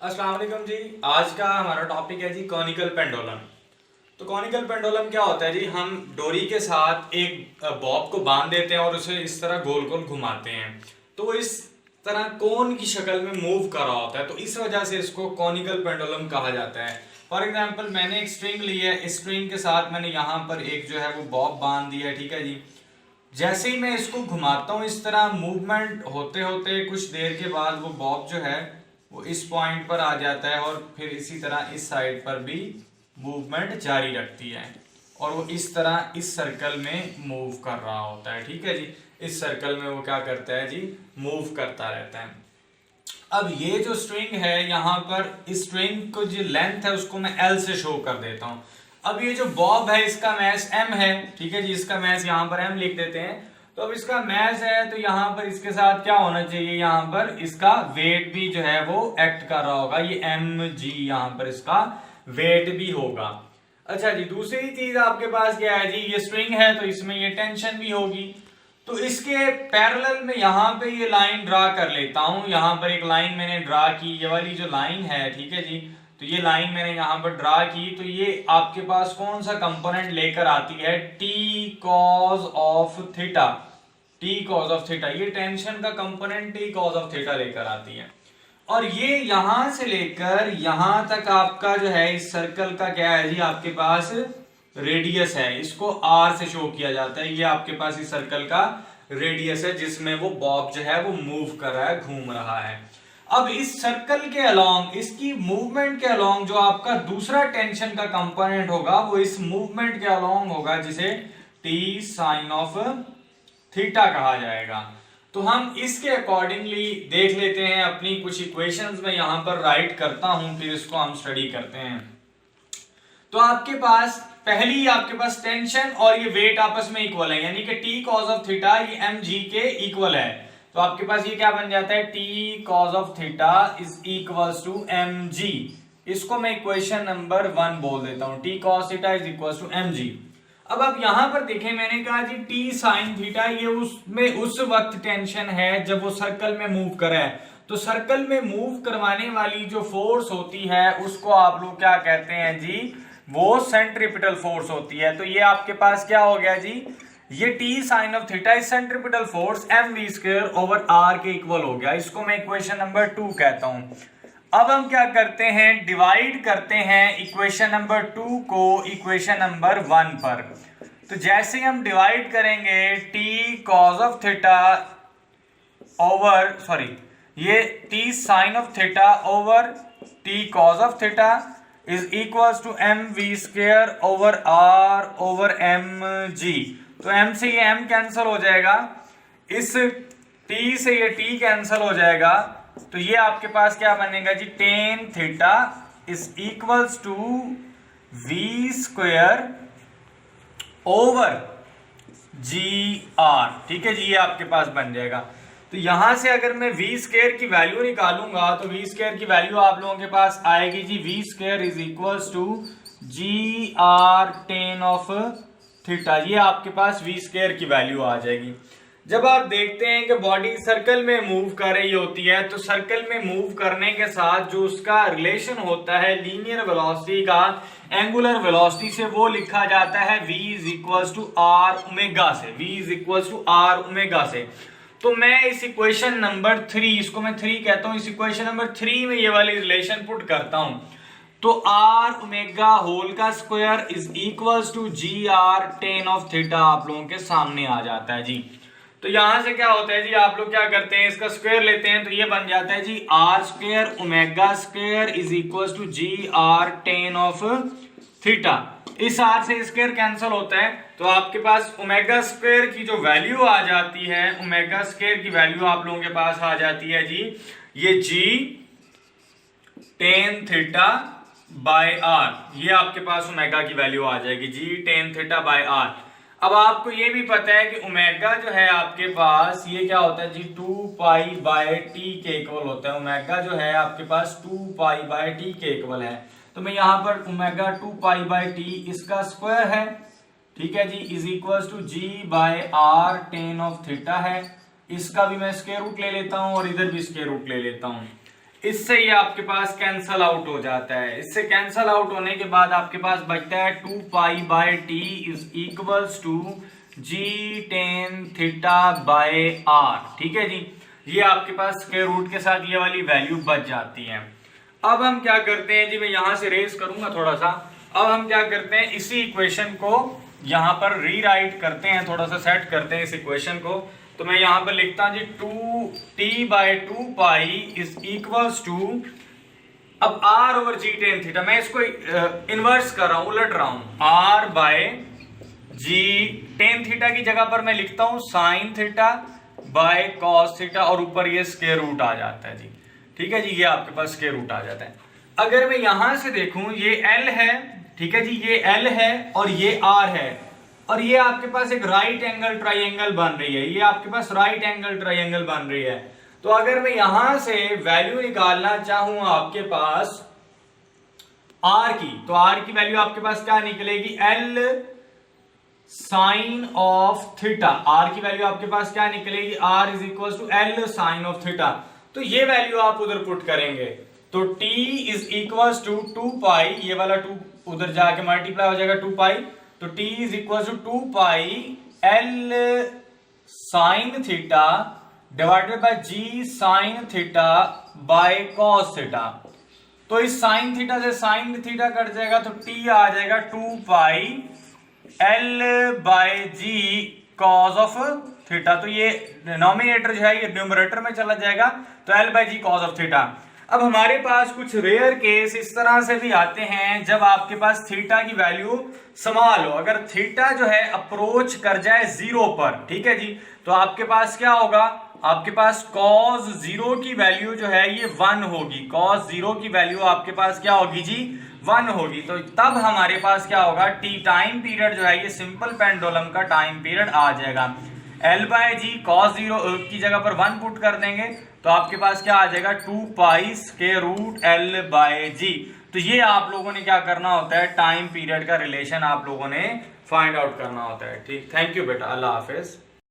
अस्सलाम वालेकुम जी। आज का हमारा टॉपिक है जी कॉनिकल पेंडुलम। तो कॉनिकल पेंडुलम क्या होता है जी, हम डोरी के साथ एक बॉब को बांध देते हैं और उसे इस तरह गोल गोल घुमाते हैं तो वो इस तरह कोन की शक्ल में मूव कर रहा होता है, तो इस वजह से इसको कॉनिकल पेंडुलम कहा जाता है। फॉर एग्जांपल मैंने एक स्ट्रिंग ली है, इस स्ट्रिंग के साथ मैंने यहाँ पर एक जो है वो बॉब बांध दिया है, ठीक है जी। जैसे ही मैं इसको घुमाता हूँ इस तरह मूवमेंट होते होते कुछ देर के बाद वो बॉब जो है वो इस पॉइंट पर आ जाता है और फिर इसी तरह इस साइड पर भी मूवमेंट जारी रखती है और वो इस तरह इस सर्कल में मूव कर रहा होता है, ठीक है जी। इस सर्कल में वो क्या करता है जी, मूव करता रहता है। अब ये जो स्ट्रिंग है यहाँ पर, इस स्ट्रिंग को जो लेंथ है उसको मैं एल से शो कर देता हूँ। अब ये जो बॉब है इसका मैस एम है, ठीक है जी, इसका मैस यहाँ पर एम लिख देते हैं। तो अब इसका मैस है तो यहाँ पर इसके साथ क्या होना चाहिए, यहाँ पर इसका वेट भी जो है वो एक्ट कर रहा होगा, ये एम जी यहाँ पर इसका वेट भी होगा। अच्छा जी, दूसरी चीज आपके पास क्या है जी, ये स्ट्रिंग है तो इसमें ये टेंशन भी होगी। तो इसके पैरेलल में यहाँ पे ये लाइन ड्रा कर लेता हूं। यहाँ पर एक लाइन मैंने ड्रा की, ये वाली जो लाइन है, ठीक है जी। तो ये लाइन मैंने यहाँ पर ड्रा की, तो ये आपके पास कौन सा कंपोनेंट लेकर आती है, T cos of theta. T cos of theta, ये टेंशन का component T cos of theta लेकर आती है। और ये यहां से लेकर यहां तक आपका जो है इस सर्कल का क्या है जी, आपके पास रेडियस है, इसको आर से शो किया जाता है। ये आपके पास इस सर्कल का रेडियस है जिसमें वो बॉब जो है वो मूव कर रहा है, घूम रहा है। अब इस सर्कल के अलोंग, इसकी मूवमेंट के अलोंग जो आपका दूसरा टेंशन का कंपोनेंट होगा वो इस मूवमेंट के अलोंग होगा, जिसे टी साइन ऑफ थीटा कहा जाएगा। तो हम इसके अकॉर्डिंगली देख लेते हैं, अपनी कुछ इक्वेशंस में यहां पर राइट करता हूं, फिर इसको हम स्टडी करते हैं। तो आपके पास पहली आपके पास टेंशन और ये वेट आपस में इक्वल है, यानी कि टी कॉज ऑफ थीटा ये एम जी के इक्वल है। तो आपके पास ये क्या बन जाता है, T cos of theta is equals to m g. इसको मैं इक्वेशन नंबर 1 बोल देता हूं, T cos theta is equals to m g. अब आप यहां पर देखें, मैंने कहा जी टी साइन थीटा, ये उसमें उस वक्त टेंशन है जब वो सर्कल में मूव करे। तो सर्कल में मूव करवाने वाली जो फोर्स होती है उसको आप लोग क्या कहते हैं जी, वो सेंट्रीपिटल फोर्स होती है। तो ये आपके पास क्या हो गया जी, ये T sine of theta is centripetal force m we square over r के इक्वल हो गया। इसको मैं इक्वेशन नंबर 2 कहता हूं। अब हम क्या करते हैं, डिवाइड करते हैं इक्वेशन नंबर 2 को इक्वेशन नंबर 1 पर। तो जैसे हम डिवाइड करेंगे T cos of theta over, sorry, ये T sine of theta over T cos of theta is equals to M we square over R over M G. तो M से ये एम कैंसिल हो जाएगा, इस टी से ये टी कैंसिल हो जाएगा। तो ये आपके पास क्या बनेगा जी, tan theta is equals to V square over G R, ठीक है जी, ये आपके पास बन जाएगा। तो यहां से अगर मैं वी स्क्वायर की वैल्यू निकालूंगा तो वी स्क्वायर की वैल्यू आप लोगों के पास आएगी जी, V square is equals to ji are tan of theta. ये आपके पास वी स्क्वायर की वैल्यू आ जाएगी। जब आप देखते हैं कि बॉडी सर्कल में मूव कर रही होती है तो सर्कल में मूव करने के साथ जो उसका रिलेशन होता है लीनियर वेलोसिटी का एंगुलर वेलोसिटी से, वो लिखा जाता है v is equals to r omega से, v is equals to r omega से। तो मैं इस इक्वेशन नंबर 3, इसको मैं 3 कहता हूं, इस इक्वेशन नंबर 3 में ये वाली रिलेशन पुट करता हूं। तो आर ओमेगा होल का square is equals to ji are tan of theta आप लोगों के सामने आ जाता है जी। तो यहां से क्या होता है जी, आप लोग क्या करते हैं, इसका स्क्वायर लेते हैं, तो ये बन जाता है जी R square omega square is equals to ji are tan of theta. इस आर से स्क्वायर कैंसिल होता है तो आपके पास ओमेगा स्क्वायर की जो वैल्यू आ जाती है, ओमेगा स्क्वायर की वैल्यू आप लोगों के पास आ जाती है जी, ये जी टेन थीटा बाय आर, ये आपके पास ओमेगा की वैल्यू आ जाएगी जी टेन थीटा बाय आर। अब आपको ये भी पता है कि ओमेगा जो है आपके पास ये क्या होता है जी, 2 पाई बाय टी के इक्वल होता है। ओमेगा जो है आपके पास 2 पाई बाय टी के इक्वल है। तो मैं यहाँ पर ओमेगा 2 पाई बाय टी इसका स्क्वायर है, ठीक है जी, is equal to G by R tan of theta है। इसका भी मैं स्क्वायर रूट ले लेता हूँ और इधर भी स्क्वायर रूट ले लेता हूँ। इससे ये आपके पास कैंसल आउट हो जाता है। इससे कैंसल आउट होने के बाद आपके पास बचता है 2 pi by T is equals to g tan theta by r. ठीक है जी, ये आपके पास स्क्वायर रूट के साथ ये वाली वैल्यू बच जाती है। अब हम क्या करते हैं जी, मैं यहां से रेस करूंगा थोड़ा सा। अब हम क्या करते हैं, इसी इक्वेशन को यहां पर रीराइट करते हैं, थोड़ा सा सेट करते हैं इस इक्वेशन को। तो मैं यहां पर लिखता हूं जी 2t by 2 pi is equals to, अब r over g tan theta, मैं इसको इन्वर्स कर रहा हूं, उलट रहा हूं, r बाय जी टेन थीटा की जगह पर मैं लिखता हूं sign theta by cos theta, और ऊपर ये स्क्वायर रूट आ जाता है जी। ठीक है जी, ये आपके पास स्क्वायर रूट आ जाता है। अगर मैं यहां से देखूं, ये L है, ठीक है जी, ये L है और ये R है, और ये आपके पास एक राइट एंगल ट्राइंगल बन रही है, ये आपके पास राइट एंगल ट्राइंगल बन रही है। तो अगर मैं यहां से वैल्यू निकालना चाहूं आपके पास R की, तो R की वैल्यू आपके पास क्या निकलेगी, L sine of theta. R की वैल्यू आपके पास क्या निकलेगी, R is equal to L sine of theta. तो ये वैल्यू आप उधर पुट करेंगे, तो T is equal to 2 pi, ये वाला 2 उधर जाके मल्टीप्लाई हो जाएगा 2 पाई, तो T is equal to 2 pi L sine theta divided by G sine theta by cos theta. तो इस साइन थीटा से साइन थीटा कट जाएगा, तो T आ जाएगा 2 pi L by g cos of theta. तो ये डिनोमिनेटर जो है ये न्यूमरेटर में चला जाएगा, तो L by g cos of theta. अब हमारे पास कुछ रेयर केस इस तरह से भी आते हैं जब आपके पास थीटा की वैल्यू स्मॉल हो, अगर थीटा जो है अप्रोच कर जाए 0 पर, ठीक है जी, तो आपके पास क्या होगा, आपके पास cos 0 की वैल्यू जो है ये 1 होगी। cos 0 की वैल्यू आपके पास क्या होगी जी, 1 होगी। तो तब हमारे पास क्या होगा, टी टाइम पीरियड जो है ये सिंपल पेंडुलम का टाइम पीरियड आ जाएगा। L बाय जी cos 0 की जगह पर 1 पुट कर देंगे, तो आपके पास क्या आ जाएगा 2 pi square root L by G. तो ये आप लोगों ने क्या करना होता है, टाइम पीरियड का रिलेशन आप लोगों ने फाइंड आउट करना होता है। ठीक, थैंक यू बेटा, अल्लाह हाफिज।